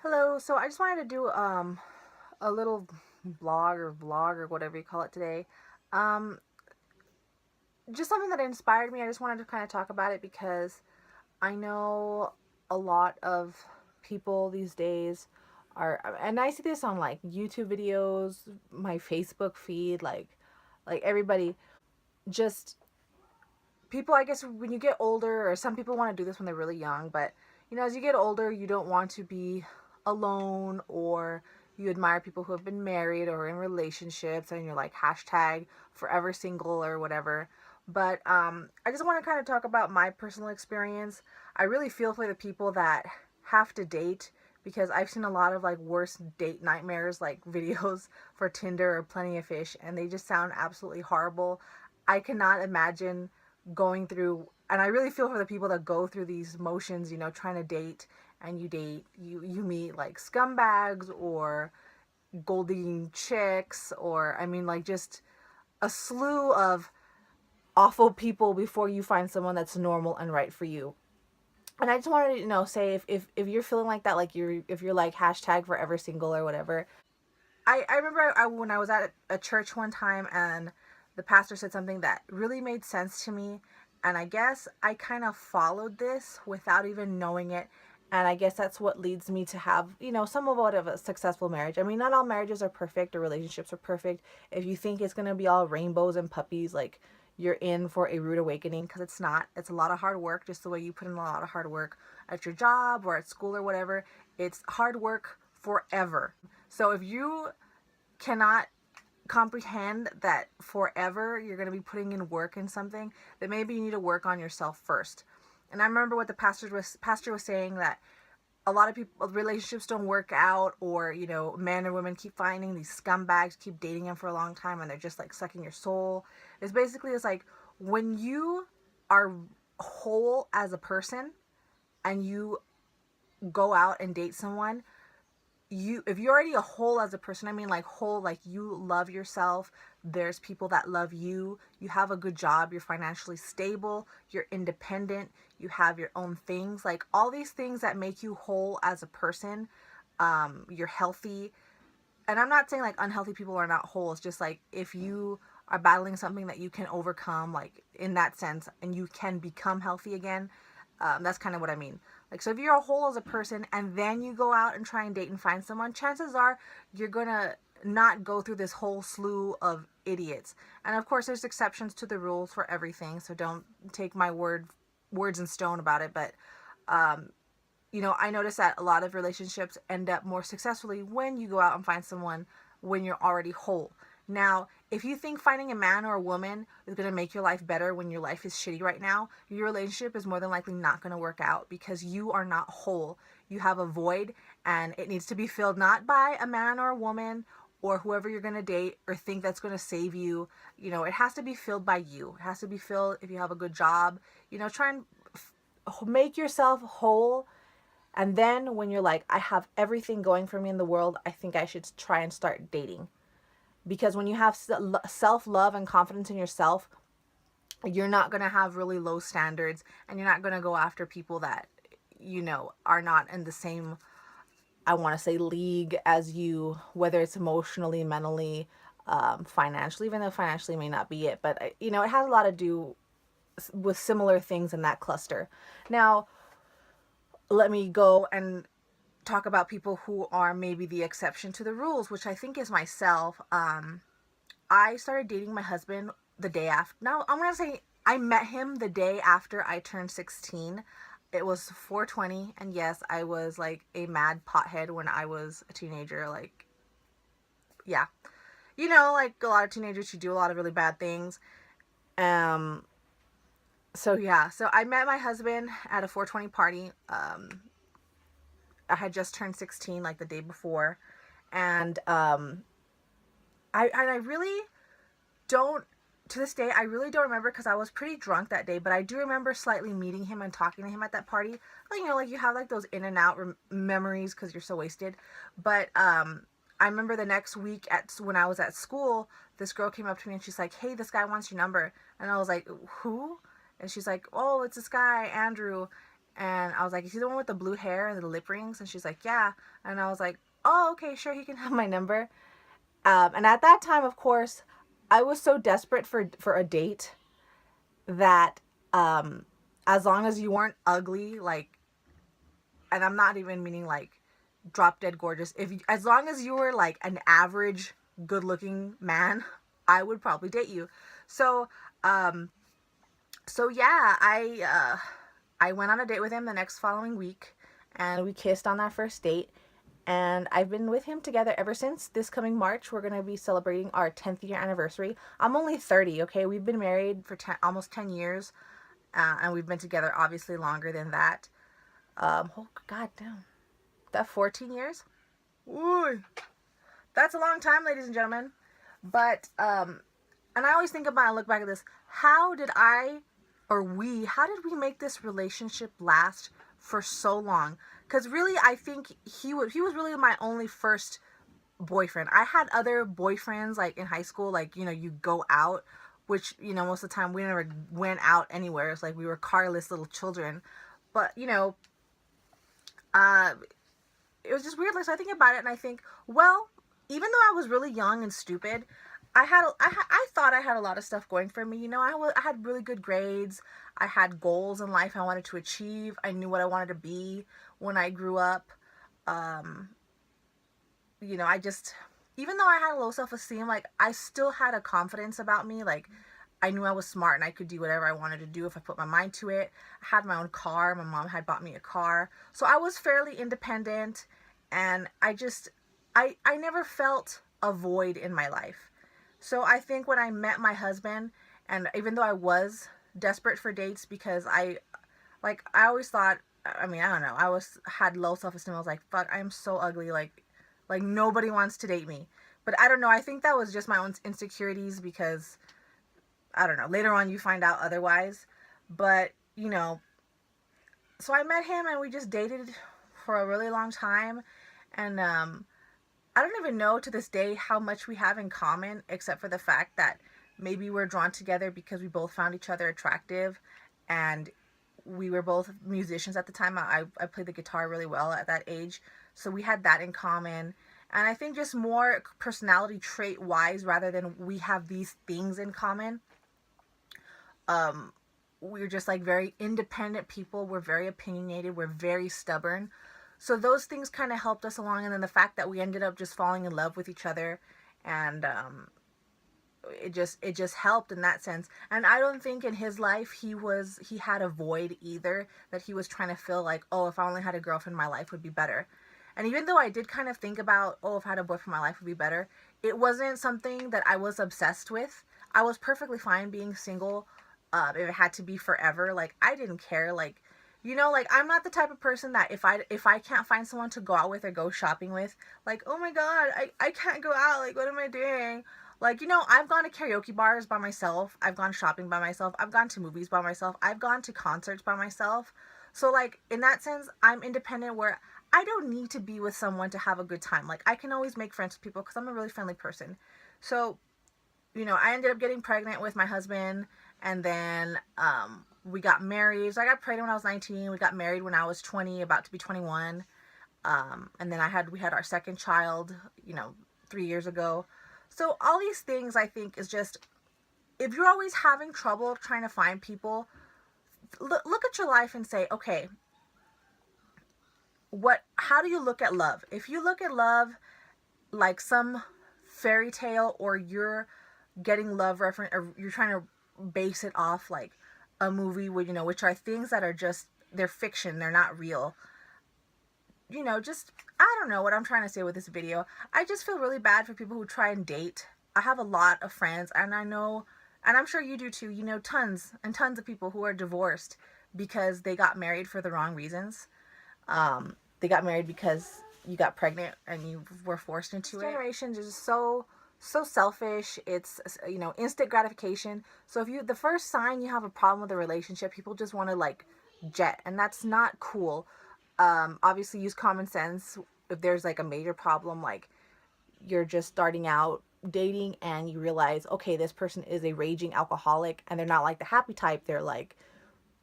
Hello. So I just wanted to do a little blog or vlog or whatever you call it today. Um just something that inspired me. I just wanted to kind of talk about it because I know a lot of people these days are, and I see this on like YouTube videos, my Facebook feed, like everybody, just people, I guess when you get older, or some people want to do this when they're really young, but as you get older, you don't want to be alone, or you admire people who have been married or in relationships and you're like hashtag forever single or whatever. But I just want to kind of talk about my personal experience. I really feel for the people that have to date, because I've seen a lot of like worst date nightmares, like videos for Tinder or Plenty of Fish, and they just sound absolutely horrible. I cannot imagine going through, and I really feel for the people that go through these motions, trying to date, and you meet like scumbags or gold digging chicks, or I mean like just a slew of awful people before you find someone that's normal and right for you. And I just wanted to say, if you're feeling like that, like if you're like hashtag forever single or whatever. I remember when I was at a church one time, and the pastor said something that really made sense to me. And I guess I kind of followed this without even knowing it. And I guess that's what leads me to have, somewhat of a successful marriage. I mean, not all marriages are perfect or relationships are perfect. If you think it's going to be all rainbows and puppies, like you're in for a rude awakening, because it's not. It's a lot of hard work, just the way you put in a lot of hard work at your job or at school or whatever. It's hard work forever. So if you cannot comprehend that forever you're going to be putting in work in something, then maybe you need to work on yourself first. And I remember what the pastor was saying, that a lot of people, relationships don't work out, or men or women keep finding these scumbags, keep dating them for a long time, and they're just like sucking your soul. It's like when you are whole as a person and you go out and date someone, if you're already a whole as a person, I mean like whole, like you love yourself, there's people that love you, you have a good job, you're financially stable, you're independent, you have your own things, like all these things that make you whole as a person. You're healthy. And I'm not saying like unhealthy people are not whole. It's just like if you are battling something that you can overcome, like in that sense, and you can become healthy again. That's kind of what I mean. Like, so if you're a whole as a person and then you go out and try and date and find someone, chances are you're gonna not go through this whole slew of idiots. And of course, there's exceptions to the rules for everything. So don't take my words in stone about it. But um, I notice that a lot of relationships end up more successfully when you go out and find someone when you're already whole. Now, if you think finding a man or a woman is going to make your life better when your life is shitty right now, your relationship is more than likely not going to work out, because you are not whole. You have a void, and it needs to be filled not by a man or a woman or whoever you're going to date or think that's going to save you. It has to be filled by you. It has to be filled if you have a good job. Try and make yourself whole, and then when you're like, I have everything going for me in the world, I think I should try and start dating. Because when you have self love and confidence in yourself, you're not going to have really low standards, and you're not going to go after people that, are not in the same, I want to say, league as you, whether it's emotionally, mentally, financially, even though financially may not be it. But, it has a lot to do with similar things in that cluster. Now, let me go and talk about people who are maybe the exception to the rules, which I think is myself. I started dating my husband the day after. Now, I'm going to say I met him the day after I turned 16. It was 420, and yes, I was like a mad pothead when I was a teenager. Like, yeah. Like a lot of teenagers, you do a lot of really bad things. Um, so yeah, so I met my husband at a 420 party. I had just turned 16 like the day before, and I really don't, to this day I really don't remember, because I was pretty drunk that day, but I do remember slightly meeting him and talking to him at that party. Like, like you have like those in and out memories because you're so wasted. But I remember the next week, when I was at school, this girl came up to me and she's like, hey, this guy wants your number. And I was like, who? And she's like, oh, it's this guy Andrew. And I was like, is he the one with the blue hair and the lip rings? And she's like, yeah. And I was like, oh, okay, sure, he can have my number. And at that time, of course, I was so desperate for a date that as long as you weren't ugly, like, and I'm not even meaning like drop dead gorgeous. If you, as long as you were like an average good looking man, I would probably date you. So um, so yeah, I went on a date with him the next following week, and we kissed on that first date. And I've been with him together ever since. This coming March, we're going to be celebrating our 10th year anniversary. I'm only 30, okay? We've been married for almost 10 years, and we've been together obviously longer than that. Oh, God damn. That 14 years? Ooh, that's a long time, ladies and gentlemen. But, and I always think about and look back at this. How did how did we make this relationship last for so long? Because really, I think he was really my only first boyfriend. I had other boyfriends like in high school, like, you know, you go out, which, you know, most of the time we never went out anywhere. It's like we were carless little children. But, you know, uh, it was just weird. Like, so I think about it and I think, well, even though I was really young and stupid, I thought I had a lot of stuff going for me. You know, I had really good grades. I had goals in life I wanted to achieve. I knew what I wanted to be when I grew up. Um, you know, I just, even though I had a low self-esteem, like, I still had a confidence about me. Like, I knew I was smart and I could do whatever I wanted to do if I put my mind to it. I had my own car. My mom had bought me a car. So I was fairly independent, and I never felt a void in my life. So I think when I met my husband, and even though I was desperate for dates because I always thought, I mean, I don't know, had low self-esteem. I was like, fuck, I'm so ugly. Like nobody wants to date me. But I don't know. I think that was just my own insecurities because I don't know. Later on, you find out otherwise. But, you know, so I met him and we just dated for a really long time. And I don't even know to this day how much we have in common, except for the fact that maybe we're drawn together because we both found each other attractive, and we were both musicians at the time. I played the guitar really well at that age, so we had that in common. And I think just more personality trait wise, rather than we have these things in common, um, we're just like very independent people. We're very opinionated. We're very stubborn. So those things kind of helped us along. And then the fact that we ended up just falling in love with each other, and it just helped in that sense. And I don't think in his life he had a void either that he was trying to fill, like, oh, if I only had a girlfriend, my life would be better. And even though I did kind of think about, oh, if I had a boyfriend, my life would be better, it wasn't something that I was obsessed with. I was perfectly fine being single, if it had to be forever. Like, I didn't care. Like, you know, like, I'm not the type of person that if I can't find someone to go out with or go shopping with, like, oh my god, I can't go out, like, what am I doing? Like, you know, I've gone to karaoke bars by myself. I've gone shopping by myself. I've gone to movies by myself. I've gone to concerts by myself. So, like, in that sense, I'm independent where I don't need to be with someone to have a good time. Like, I can always make friends with people because I'm a really friendly person. So, you know, I ended up getting pregnant with my husband, and then we got married. So I got pregnant when I was 19. We got married when I was 20, about to be 21. And then we had our second child, you know, 3 years ago. So all these things, I think, is just, if you're always having trouble trying to find people, look at your life and say, okay, how do you look at love? If you look at love like some fairy tale, or you're getting love reference, or you're trying to base it off like a movie, with, you know, which are things that are just, they're fiction, they're not real. You know, just, I don't know what I'm trying to say with this video. I just feel really bad for people who try and date. I have a lot of friends, and I know, and I'm sure you do too, you know, tons and tons of people who are divorced because they got married for the wrong reasons. They got married because you got pregnant and you were forced into it. Generations is just so selfish. It's, you know, instant gratification. So if the first sign you have a problem with a relationship, people just want to like jet, and that's not cool. Obviously use common sense. If there's like a major problem, like you're just starting out dating and you realize, okay, this person is a raging alcoholic and they're not like the happy type, they're like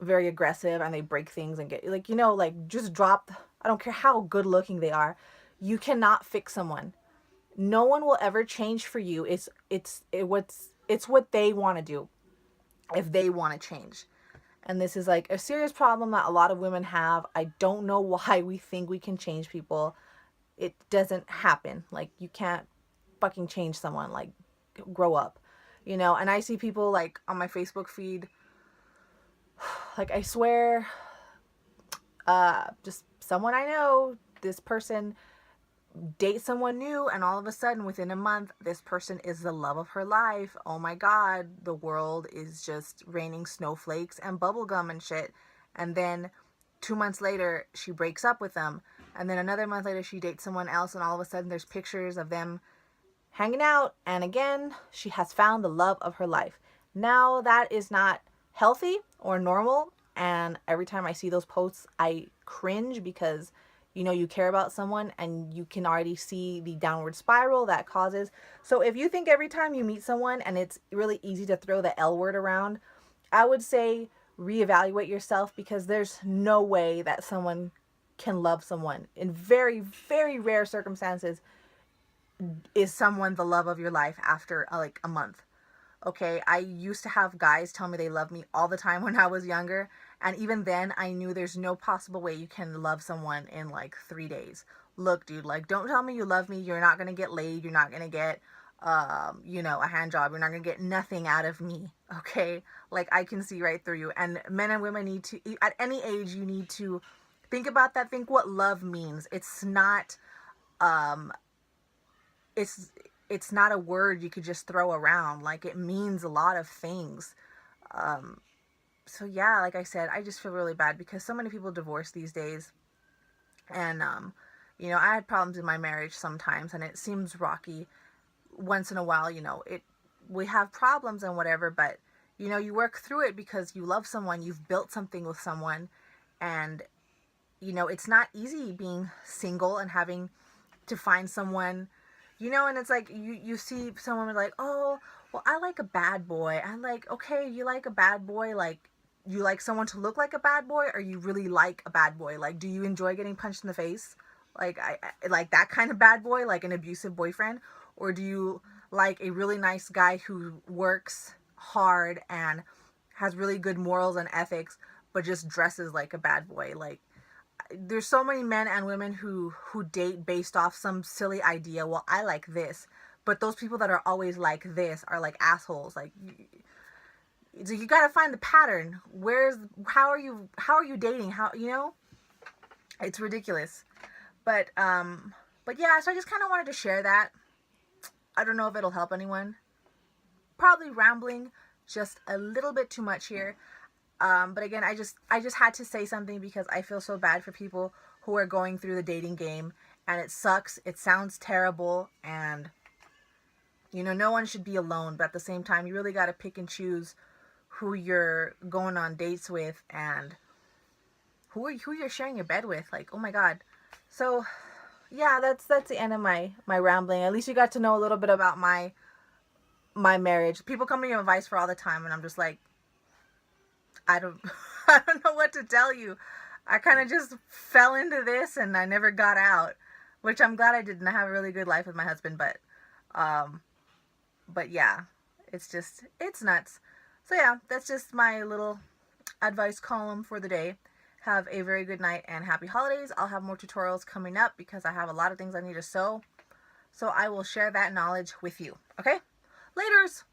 very aggressive and they break things and get like, like just drop. I don't care how good looking they are. You cannot fix someone. No one will ever change for you. It's what they want to do if they want to change. And this is like a serious problem that a lot of women have. I don't know why we think we can change people. It doesn't happen. Like, you can't fucking change someone. Like, grow up. And I see people like on my Facebook feed, like, I swear, just someone I know, this person date someone new, and all of a sudden within a month this person is the love of her life. Oh my god, the world is just raining snowflakes and bubblegum and shit. And then 2 months later she breaks up with them, and then another month later she dates someone else, and all of a sudden there's pictures of them hanging out, and again she has found the love of her life. Now that is not healthy or normal, and every time I see those posts I cringe, because you care about someone and you can already see the downward spiral that causes. So if you think every time you meet someone and it's really easy to throw the L word around, I would say reevaluate yourself, because there's no way that someone can love someone. In very, very rare circumstances is someone the love of your life after like a month. Okay, I used to have guys tell me they love me all the time when I was younger, and even then I knew there's no possible way you can love someone in like 3 days. Look, dude, like, don't tell me you love me. You're not gonna get laid. You're not gonna get a hand job. You're not gonna get nothing out of me. Okay, like, I can see right through you. And men and women need to, at any age, you need to think about that. Think what love means. It's not it's not a word you could just throw around. Like, it means a lot of things. So yeah, like I said, I just feel really bad because so many people divorce these days. And I had problems in my marriage sometimes, and it seems rocky once in a while. We have problems and whatever, but you work through it because you love someone, you've built something with someone. And it's not easy being single and having to find someone. And it's like you see someone like, oh, well, I like a bad boy. I'm like, okay, you like a bad boy, like, you like someone to look like a bad boy, or you really like a bad boy? Like, do you enjoy getting punched in the face? Like, I like that kind of bad boy, like an abusive boyfriend? Or do you like a really nice guy who works hard and has really good morals and ethics, but just dresses like a bad boy? Like, there's so many men and women who date based off some silly idea. Well, I like this, but those people that are always like this are like assholes. Like, so you got to find the pattern. How are you dating? It's ridiculous. But yeah, so I just kind of wanted to share that. I don't know if it'll help anyone. Probably rambling just a little bit too much here. But again, I just had to say something because I feel so bad for people who are going through the dating game, and it sucks. It sounds terrible, and no one should be alone. But at the same time, you really got to pick and choose who you're going on dates with and who you're sharing your bed with. Like, oh my god. So yeah, that's the end of my rambling. At least you got to know a little bit about my marriage. People come to me with advice for all the time, and I'm just like, I don't know what to tell you. I kind of just fell into this and I never got out, which I'm glad I didn't. I have a really good life with my husband, but yeah, it's nuts. So yeah, that's just my little advice column for the day. Have a very good night and happy holidays. I'll have more tutorials coming up because I have a lot of things I need to sew. So I will share that knowledge with you. Okay? Laters!